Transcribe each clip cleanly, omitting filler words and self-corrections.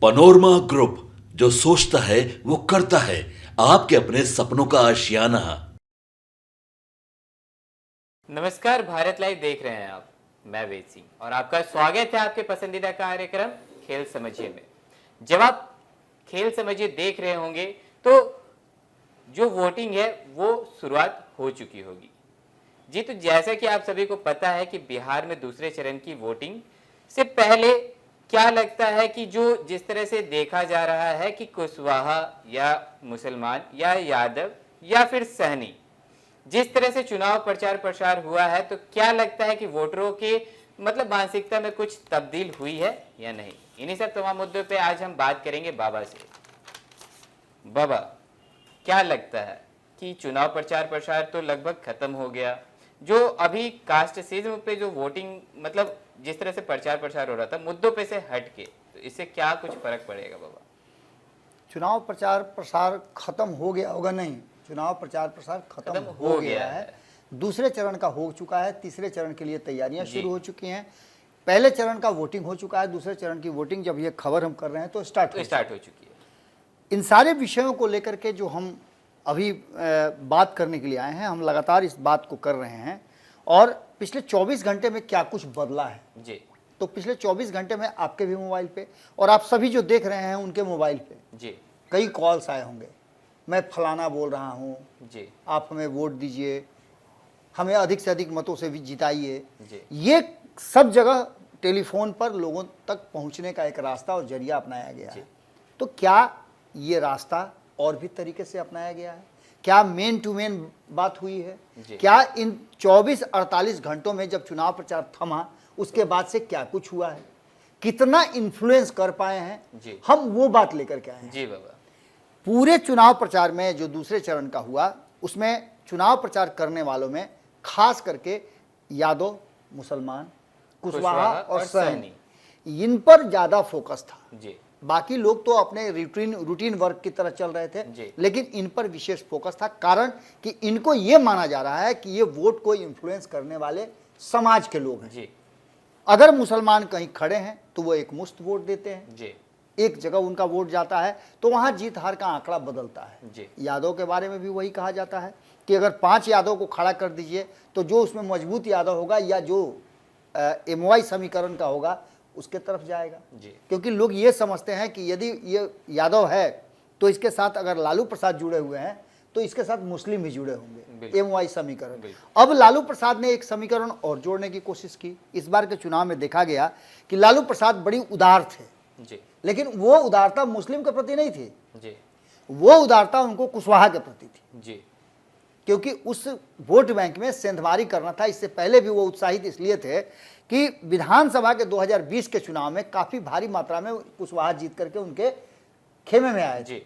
Panorama group, जो सोचता है वो करता है। आपके अपने सपनों का आशियाना। नमस्कार, भारत लाइव देख रहे हैं आप। मैं वेद सिंह और आपका स्वागत है आपके पसंदीदा कार्यक्रम खेल समझिए में। जब आप खेल समझिए देख रहे होंगे तो जो वोटिंग है वो शुरुआत हो चुकी होगी जी। तो जैसा कि आप सभी को पता है कि बिहार में दूसरे चरण की वोटिंग से पहले क्या लगता है कि जो जिस तरह से देखा जा रहा है कि कुशवाहा या मुसलमान या यादव या फिर सहनी, जिस तरह से चुनाव प्रचार प्रसार हुआ है, तो क्या लगता है कि वोटरों के मतलब मानसिकता में कुछ तब्दील हुई है या नहीं? इन्हीं सब तमाम मुद्दों पे आज हम बात करेंगे बाबा से। बाबा, क्या लगता है कि चुनाव प्रचार प्रसार तो लगभग खत्म हो गया, जो अभी कास्टिज्म पे जो वोटिंग मतलब जिस तरह से प्रचार प्रसार हो रहा था मुद्दों पे से हट के, तो इससे क्या कुछ फर्क पड़ेगा बाबा? चुनाव प्रचार प्रसार खत्म हो गया होगा? नहीं, चुनाव प्रचार प्रसार खत्म हो गया है। दूसरे चरण का हो चुका है, तीसरे चरण के लिए तैयारियां शुरू हो चुकी हैं। पहले चरण का वोटिंग हो चुका है, दूसरे चरण की वोटिंग जब ये खबर हम कर रहे हैं तो स्टार्ट हो चुकी है। इन सारे विषयों को लेकर के जो हम अभी बात करने के लिए आए हैं, हम लगातार इस बात को कर रहे हैं। और पिछले 24 घंटे में क्या कुछ बदला है जी, तो पिछले 24 घंटे में आपके भी मोबाइल पे और आप सभी जो देख रहे हैं उनके मोबाइल पे जी कई कॉल्स आए होंगे। मैं फलाना बोल रहा हूँ जी, आप हमें वोट दीजिए, हमें अधिक से अधिक मतों से भी जिताइए। जी। ये सब जगह टेलीफोन पर लोगों तक पहुंचने का एक रास्ता और जरिया अपनाया गया है। तो क्या ये रास्ता और भी तरीके से अपनाया गया है? क्या मेन टू मेन बात हुई है? क्या इन 24-48 घंटों में जब चुनाव प्रचार थमा उसके बाद से क्या कुछ हुआ है? कितना इन्फ्लुएंस कर पाए हैं? हम वो बात लेकर के आए हैं। जी बाबा, पूरे चुनाव प्रचार में जो दूसरे चरण का हुआ उसमें चुनाव प्रचार करने वालों में खास करके यादव, मुसलमान, कुशवाहा और सहनी, इन पर ज्यादा फोकस था। जी। बाकी लोग तो अपने रूटीन वर्क की तरह चल रहे थे, लेकिन इन पर विशेष फोकस था। कारण कि इनको ये माना जा रहा है कि ये वोट को इन्फ्लुएंस करने वाले समाज के लोग हैं। अगर मुसलमान कहीं खड़े हैं तो वो एक मुश्त वोट देते हैं, एक जगह उनका वोट जाता है तो वहां जीत हार का आंकड़ा बदलता है। यादव के बारे में भी वही कहा जाता है कि अगर 5 यादव को खड़ा कर दीजिए तो जो उसमें मजबूत यादव होगा या जो MY समीकरण का होगा उसके तरफ जाएगा। क्योंकि लोग ये समझते हैं कि यदि ये यादव है तो इसके साथ अगर लालू प्रसाद जुड़े हुए हैं तो इसके साथ मुस्लिम भी जुड़े होंगे, MY समीकरण। अब लालू प्रसाद ने एक समीकरण और जोड़ने की कोशिश की। इस बार के चुनाव में देखा गया कि लालू प्रसाद बड़ी उदार थे, लेकिन वो उदारता मुस्लिम के प्रति नहीं थी, वो उदारता उनको कुशवाहा के प्रति थी। क्योंकि उस वोट बैंक में सेंधमारी करना था। इससे पहले भी वो उत्साहित इसलिए थे कि विधानसभा के 2020 के चुनाव में काफी भारी मात्रा में कुशवाहा जीत करके उनके खेमे में आए थे।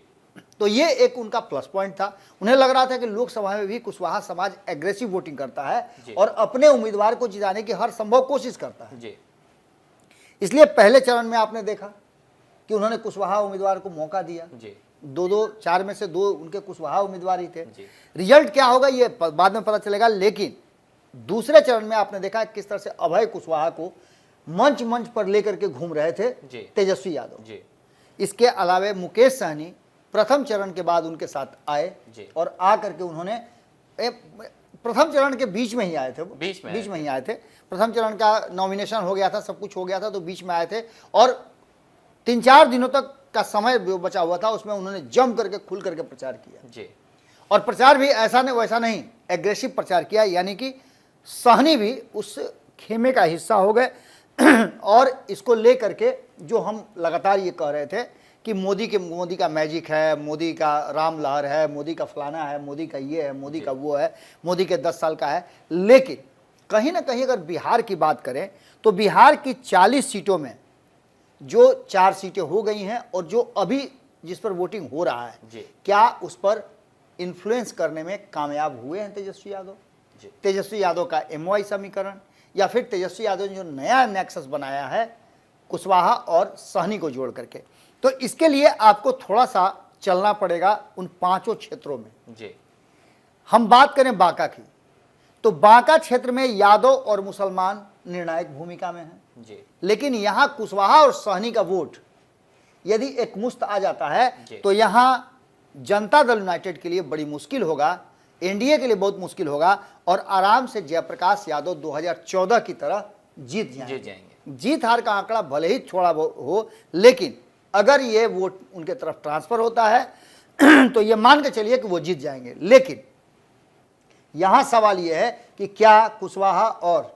तो ये एक उनका प्लस पॉइंट था। उन्हें लग रहा था कि लोकसभा में भी कुशवाहा समाज एग्रेसिव वोटिंग करता है और अपने उम्मीदवार को जिताने की हर संभव कोशिश करता है। इसलिए पहले चरण में आपने देखा कि उन्होंने कुशवाहा उम्मीदवार को मौका दिया। 4 में से 2 उनके कुशवाहा उम्मीदवार ही थे। रिजल्ट क्या होगा ये बाद में पता चलेगा, लेकिन दूसरे चरण में आपने देखा किस तरह से अभय कुशवाहा को मंच पर लेकर के घूम रहे थे तेजस्वी यादव। इसके अलावा मुकेश सहनी प्रथम चरण के बाद उनके साथ आए और आकर के उन्होंने प्रथम चरण के बीच में ही आए थे, बीच में ही आए थे। प्रथम चरण का नॉमिनेशन हो गया था, सब कुछ हो गया था, तो बीच में आए थे और 3-4 दिनों तक का समय बचा हुआ था, उसमें उन्होंने जम करके खुल करके प्रचार किया। और प्रचार भी ऐसा नहीं वैसा नहीं, एग्रेसिव प्रचार किया। यानी कि सहनी भी उस खेमे का हिस्सा हो गए और इसको लेकर के जो हम लगातार ये कह रहे थे कि मोदी का मैजिक है, मोदी का राम लहर है, मोदी का फलाना है, मोदी का ये है, मोदी का वो है, मोदी के 10 साल का है। लेकिन कहीं ना कहीं अगर बिहार की बात करें तो बिहार की 40 सीटों में जो 4 सीटें हो गई हैं और जो अभी जिस पर वोटिंग हो रहा है, क्या उस पर इन्फ्लुएंस करने में कामयाब हुए हैं तेजस्वी यादव? तेजस्वी यादव का MY समीकरण या फिर तेजस्वी यादव ने जो नया नेक्सस बनाया है कुशवाहा और सहनी को जोड़ करके, तो इसके लिए आपको थोड़ा सा चलना पड़ेगा उन 5 क्षेत्रों में। हम बात करें बांका की तो बांका क्षेत्र में यादव और मुसलमान निर्णायक भूमिका में हैं, लेकिन यहां कुशवाहा और सहनी का वोट यदि एकमुश्त आ जाता है तो यहां जनता दल यूनाइटेड के लिए बड़ी मुश्किल होगा, एनडीए के लिए बहुत मुश्किल होगा और आराम से जयप्रकाश यादव 2014 की तरह जीत जाएंगे। जीत हार का आंकड़ा भले ही थोड़ा हो, लेकिन अगर ये वोट उनके तरफ ट्रांसफर होता है तो ये मान के चलिए कि वो जीत जाएंगे। लेकिन यहां सवाल यह है कि क्या कुशवाहा और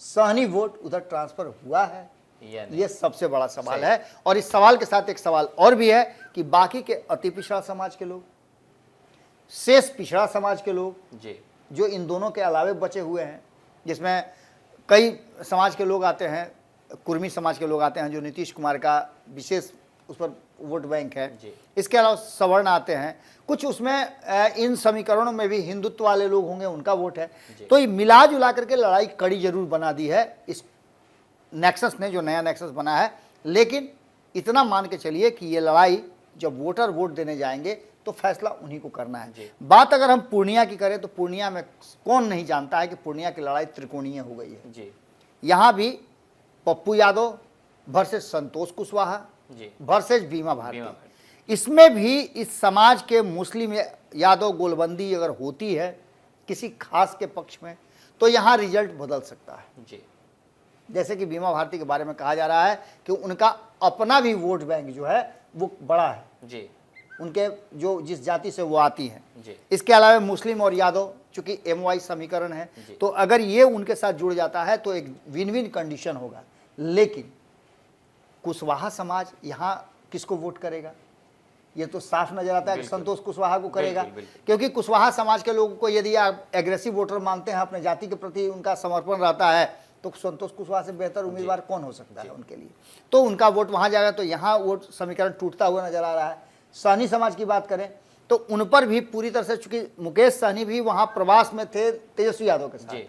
सहनी वोट उधर ट्रांसफर हुआ है, ये सबसे बड़ा सवाल है। और इस सवाल के साथ एक सवाल और भी है कि बाकी के अति पिछड़ा समाज के लोग, शेष पिछड़ा समाज के लोग जो इन दोनों के अलावे बचे हुए हैं, जिसमें कई समाज के लोग आते हैं, कुर्मी समाज के लोग आते हैं जो नीतीश कुमार का विशेष उस पर वोट बैंक है, इसके अलावा सवर्ण आते हैं, कुछ उसमें इन समीकरणों में भी हिंदुत्व वाले लोग होंगे, उनका वोट है। तो ये मिला जुला करके लड़ाई कड़ी जरूर बना दी है इस नेक्सस ने, जो नया नेक्सस बना है। लेकिन इतना मान के चलिए कि ये लड़ाई जब वोटर वोट देने जाएंगे तो फैसला उन्हीं को करना है। बात अगर हम पूर्णिया की करें तो पूर्णिया में कौन नहीं जानता है कि पूर्णिया की लड़ाई त्रिकोणीय हो गई है। यहां भी पप्पू यादव वर्सेस संतोष कुशवाहा वर्सेस बीमा भारती। इसमें भी इस समाज के मुस्लिम यादव गोलबंदी अगर होती है किसी खास के पक्ष में तो यहां रिजल्ट बदल सकता है। जैसे कि बीमा भारती के बारे में कहा जा रहा है कि उनका अपना भी वोट बैंक जो है वो बड़ा है, उनके जो जिस जाति से वो आती हैं। इसके अलावा मुस्लिम और यादव, चूंकि MY समीकरण है, तो अगर ये उनके साथ जुड़ जाता है तो एक विन विन कंडीशन होगा। लेकिन कुशवाहा समाज यहाँ किसको वोट करेगा, ये तो साफ नजर आता है कि संतोष कुशवाहा को करेगा। क्योंकि कुशवाहा समाज के लोगों को यदि आप एग्रेसिव वोटर मानते हैं, अपने जाति के प्रति उनका समर्पण रहता है, तो संतोष कुशवाहा से बेहतर उम्मीदवार कौन हो सकता है उनके लिए, तो उनका वोट वहां जाएगा। तो यहाँ वोट समीकरण टूटता हुआ नजर आ रहा है। सहनी समाज की बात करें तो उन पर भी पूरी तरह से, चूंकि मुकेश सहनी भी वहां प्रवास में थे तेजस्वी यादव के साथ,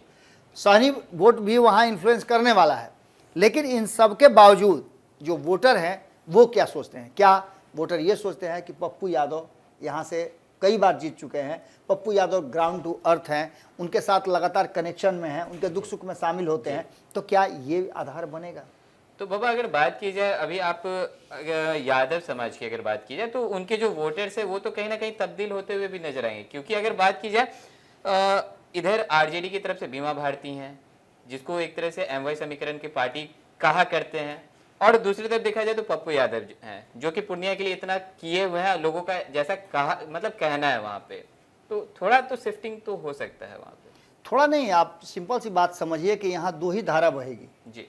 सहनी वोट भी वहां इन्फ्लुएंस करने वाला है। लेकिन इन सब के बावजूद जो वोटर हैं वो क्या सोचते हैं, क्या वोटर ये सोचते हैं कि पप्पू यादव यहाँ से कई बार जीत चुके हैं, Pappu Yadav ground to earth हैं, उनके साथ लगातार कनेक्शन में हैं, उनके दुख सुख में शामिल होते हैं, तो क्या ये आधार बनेगा। तो बाबा अगर बात की जाए, अभी आप यादव समाज की अगर बात की जाए तो उनके जो वोटर्स है वो तो कहीं ना कहीं तब्दील होते हुए भी नजर आएंगे। क्योंकि अगर बात की जाए इधर RJD की तरफ से बीमा भारती हैं, जिसको एक तरह से MY समीकरण की पार्टी कहा करते हैं, और दूसरी तरफ देखा जाए तो पप्पू यादव हैं जो कि पूर्णिया के लिए इतना किए हुए हैं, लोगों का जैसा कहा मतलब कहना है वहां पे, तो थोड़ा तो शिफ्टिंग तो हो सकता है वहां पे। थोड़ा नहीं, आप सिंपल सी बात समझिए कि यहाँ दो ही धारा बहेगी जी।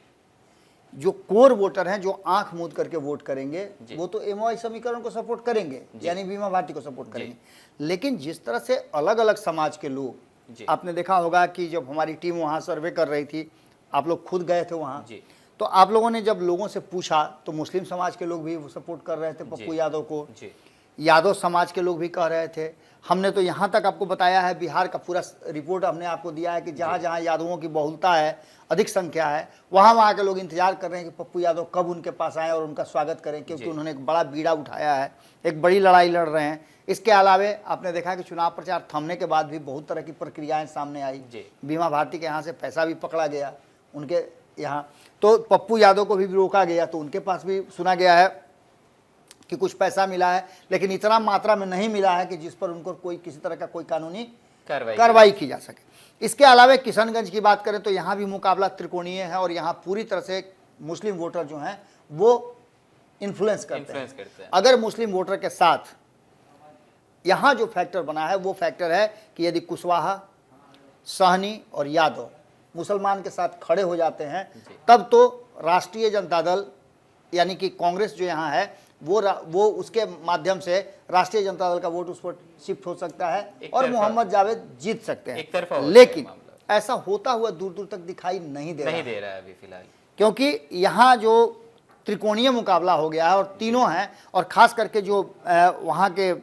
जो कोर वोटर हैं, जो आंख मूंद करके वोट करेंगे, वो तो MY समीकरण को सपोर्ट करेंगे, यानी बीमा भारती को सपोर्ट करेंगे। लेकिन जिस तरह से अलग अलग समाज के लोग, आपने देखा होगा कि जब हमारी टीम वहां सर्वे कर रही थी, आप लोग खुद गए थे वहां, तो आप लोगों ने जब लोगों से पूछा तो मुस्लिम समाज के लोग भी सपोर्ट कर रहे थे पप्पू यादव को, यादव समाज के लोग भी कह रहे थे। हमने तो यहाँ तक आपको बताया है, बिहार का पूरा रिपोर्ट हमने आपको दिया है कि जहाँ जहाँ यादवों की बहुलता है, अधिक संख्या है, वहाँ वहाँ के लोग इंतजार कर रहे हैं कि पप्पू यादव कब उनके पास आए और उनका स्वागत करें, क्योंकि उन्होंने एक बड़ा बीड़ा उठाया है, एक बड़ी लड़ाई लड़ रहे हैं। इसके अलावे आपने देखा कि चुनाव प्रचार थमने के बाद भी बहुत तरह की प्रक्रियाएं सामने आई। बीमा भारती के यहाँ से पैसा भी पकड़ा गया उनके यहाँ, तो पप्पू यादव को भी रोका गया, तो उनके पास भी सुना गया है कि कुछ पैसा मिला है, लेकिन इतना मात्रा में नहीं मिला है कि जिस पर उनको कोई किसी तरह का कोई कानूनी कार्रवाई की जा सके। इसके अलावा किशनगंज की बात करें तो यहाँ भी मुकाबला त्रिकोणीय है और यहाँ पूरी तरह से मुस्लिम वोटर जो हैं वो इन्फ्लुएंस करते हैं। अगर मुस्लिम वोटर के साथ यहाँ जो फैक्टर बना है वो फैक्टर है कि यदि कुशवाहा, सहनी और यादव मुसलमान के साथ खड़े हो जाते हैं, तब तो राष्ट्रीय जनता दल यानी कि कांग्रेस जो यहाँ है वो उसके माध्यम से राष्ट्रीय जनता दल का वोट उस पर शिफ्ट हो सकता है और मोहम्मद जावेद जीत सकते हैं। लेकिन ऐसा होता हुआ दूर दूर तक दिखाई नहीं दे रहा है अभी फिलहाल, क्योंकि यहाँ जो त्रिकोणीय मुकाबला हो गया है और तीनों हैं, और खास करके जो वहाँ के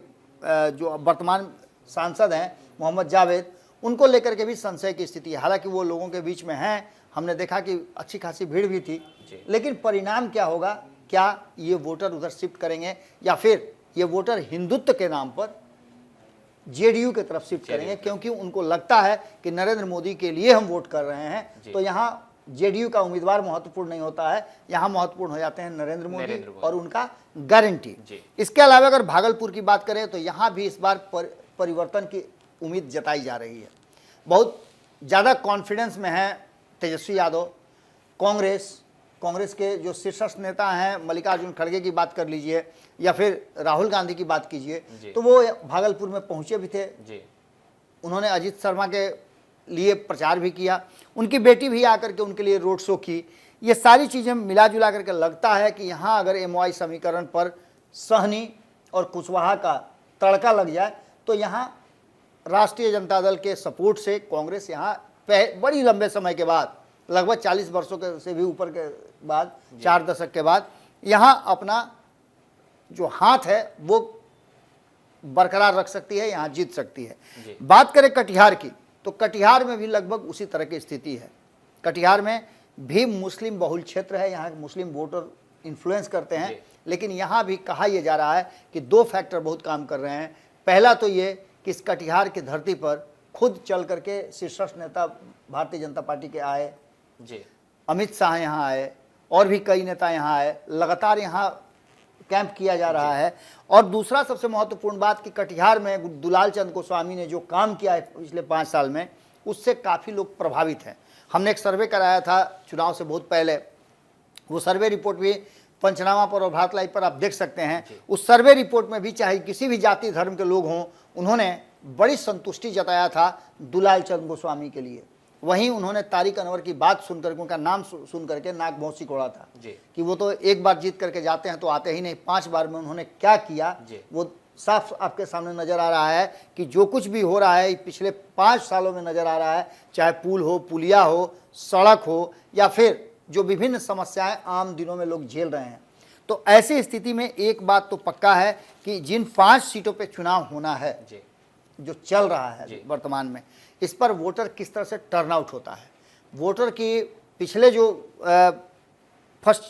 जो वर्तमान सांसद हैं मोहम्मद जावेद, उनको लेकर के भी संशय की स्थिति है। हालांकि वो लोगों के बीच में हैं, हमने देखा कि अच्छी खासी भीड़ भी थी, लेकिन परिणाम क्या होगा, क्या ये वोटर उधर शिफ्ट करेंगे या फिर ये वोटर हिंदुत्व के नाम पर JDU की तरफ शिफ्ट करेंगे, क्योंकि उनको लगता है कि नरेंद्र मोदी के लिए हम वोट कर रहे हैं, तो यहाँ जेडीयू का उम्मीदवार महत्वपूर्ण नहीं होता है, यहाँ महत्वपूर्ण हो जाते हैं नरेंद्र मोदी और उनका गारंटी। इसके अलावा अगर भागलपुर की बात करें तो यहाँ भी इस बार परिवर्तन की उम्मीद जताई जा रही है। बहुत ज़्यादा कॉन्फिडेंस में है तेजस्वी यादव। कांग्रेस के जो शीर्षस्थ नेता हैं, मल्लिकार्जुन खड़गे की बात कर लीजिए या फिर राहुल गांधी की बात कीजिए, तो वो भागलपुर में पहुंचे भी थे। उन्होंने अजीत शर्मा के लिए प्रचार भी किया, उनकी बेटी भी आकर के उनके लिए रोड शो की। ये सारी चीज़ें मिला जुला करके लगता है कि यहाँ अगर MOI समीकरण पर सहनी और कुशवाहा का तड़का लग जाए तो यहाँ राष्ट्रीय जनता दल के सपोर्ट से कांग्रेस यहाँ बड़ी लंबे समय के बाद, लगभग 40 वर्षों के से भी ऊपर के बाद, 4 दशक के बाद यहाँ अपना जो हाथ है वो बरकरार रख सकती है, यहाँ जीत सकती है। बात करें कटिहार की तो कटिहार में भी लगभग उसी तरह की स्थिति है। कटिहार में भी मुस्लिम बहुल क्षेत्र है, यहाँ मुस्लिम वोटर इन्फ्लुएंस करते हैं, लेकिन यहाँ भी कहा यह जा रहा है कि 2 फैक्टर बहुत काम कर रहे हैं। पहला तो ये कि इस कटिहार की धरती पर खुद चल करके शीर्षस्थ नेता भारतीय जनता पार्टी के आए, अमित शाह यहाँ आए और भी कई नेता यहाँ आए, लगातार यहाँ कैंप किया जा रहा है। और दूसरा सबसे महत्वपूर्ण बात कि कटिहार में दुलाल चंद गोस्वामी ने जो काम किया है पिछले 5 साल में, उससे काफ़ी लोग प्रभावित हैं। हमने एक सर्वे कराया था चुनाव से बहुत पहले, वो सर्वे रिपोर्ट भी पंचनामा पर और भारत लाइव पर आप देख सकते हैं। उस सर्वे रिपोर्ट में भी चाहे किसी भी जाति धर्म के लोग हों, उन्होंने बड़ी संतुष्टि जताया था दुलाल चंद गोस्वामी के लिए। वहीं उन्होंने तारिक अनवर की बात सुनकर, उनका नाम सुन करके नाक बहुत सिकोड़ा था कि वो तो एक बार जीत करके जाते हैं तो आते ही नहीं, 5 बार में उन्होंने क्या किया वो साफ आपके सामने नज़र आ रहा है कि जो कुछ भी हो रहा है पिछले 5 सालों में नज़र आ रहा है, चाहे पुल हो, पुलिया हो, सड़क हो या फिर जो विभिन्न समस्याएं आम दिनों में लोग झेल रहे हैं। तो ऐसी स्थिति में एक बात तो पक्का है कि जिन 5 सीटों पर चुनाव होना है, जो चल रहा है वर्तमान में, इस पर वोटर किस तरह से टर्नआउट होता है। वोटर की पिछले जो फर्स्ट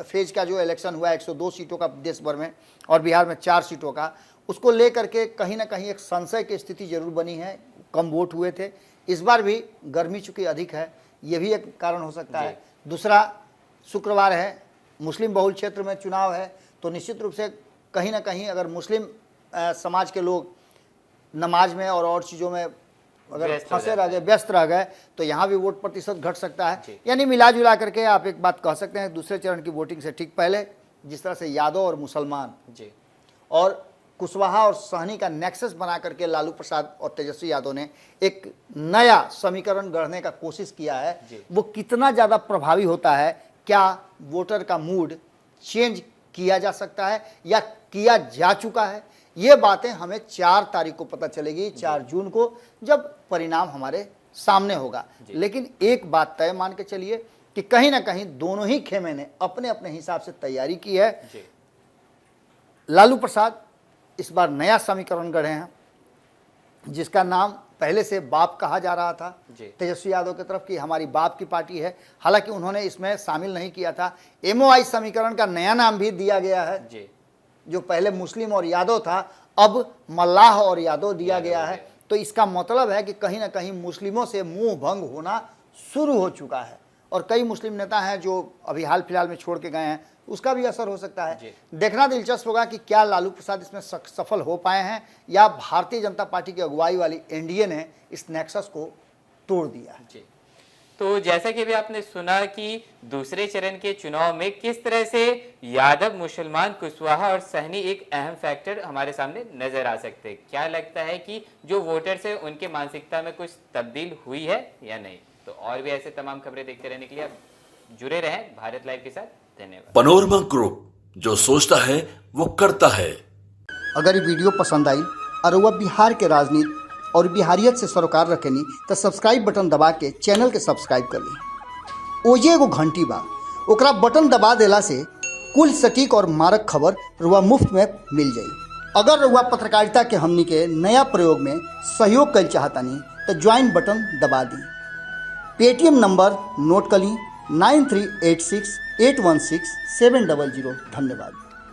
फेज का जो इलेक्शन हुआ 102 सीटों का देश भर में और बिहार में 4 सीटों का, उसको लेकर के कहीं ना कहीं एक संशय की स्थिति जरूर बनी है। कम वोट हुए थे, इस बार भी गर्मी चूँकि अधिक है, ये भी एक कारण हो सकता है। दूसरा, शुक्रवार है, मुस्लिम बहुल क्षेत्र में चुनाव है, तो निश्चित रूप से कहीं ना कहीं अगर मुस्लिम समाज के लोग नमाज में और चीज़ों में अगर फंसे रह गए, व्यस्त रह गए, तो यहाँ भी वोट प्रतिशत घट सकता है। यानी मिला जुला करके आप एक बात कह सकते हैं, दूसरे चरण की वोटिंग से ठीक पहले जिस तरह से यादव और मुसलमान और कुशवाहा और सहनी का नेक्सस बना करके लालू प्रसाद और तेजस्वी यादव ने एक नया समीकरण गढ़ने का कोशिश किया है, वो कितना ज़्यादा प्रभावी होता है, क्या वोटर का मूड चेंज किया जा सकता है या किया जा चुका है, ये बातें हमें 4 तारीख को पता चलेगी, 4 जून को, जब परिणाम हमारे सामने होगा। लेकिन एक बात तय मान के चलिए कि कहीं ना कहीं दोनों ही खेमे ने अपने अपने हिसाब से तैयारी की है। लालू प्रसाद इस बार नया समीकरण गढ़े हैं जिसका नाम पहले से बाप कहा जा रहा था तेजस्वी यादव की तरफ, कि हमारी बाप की पार्टी है। हालांकि उन्होंने इसमें शामिल नहीं किया था। MOI समीकरण का नया नाम भी दिया गया है, जो पहले मुस्लिम और यादव था, अब मल्लाह और यादव दिया गया है। तो इसका मतलब है कि कहीं ना कहीं मुस्लिमों से मुंह भंग होना शुरू हो चुका है और कई मुस्लिम नेता हैं जो अभी हाल फिलहाल में छोड़ के गए हैं, उसका भी असर हो सकता है। देखना दिलचस्प होगा कि क्या लालू प्रसाद इसमें सफल हो पाए हैं या भारतीय जनता पार्टी की अगुवाई वाली NDA ने इस नेक्सस को तोड़ दिया है। तो जैसा कि अभी आपने सुना कि दूसरे चरण के चुनाव में किस तरह से यादव, मुसलमान, कुशवाहा और सहनी एक अहम फैक्टर हमारे सामने नजर आ सकते हैं। क्या लगता है कि जो वोटर्स है उनके मानसिकता में कुछ तब्दील हुई है या नहीं? तो और भी ऐसे तमाम खबरें देखते रहने के लिए आप जुड़े रहें भारत लाइव के साथ। धन्यवाद। पनोरमा ग्रुप, जो सोचता है वो करता है। अगर ये वीडियो पसंद आई और वह बिहार के राजनीति और बिहारियत से सरोकार रखेनी तो सब्सक्राइब बटन दबा के चैनल के सब्सक्राइब कर ली। ओजे एगो घंटी बा, ओकरा बटन दबा देला से कुल सटीक और मारक खबर रुआ मुफ्त में मिल जाई। अगर रुआ पत्रकारिता के हमनी के नया प्रयोग में सहयोग कर चाहतानी तो ज्वाइन बटन दबा दी। पेटीएम नंबर नोट कर ली 9386816700। धन्यवाद।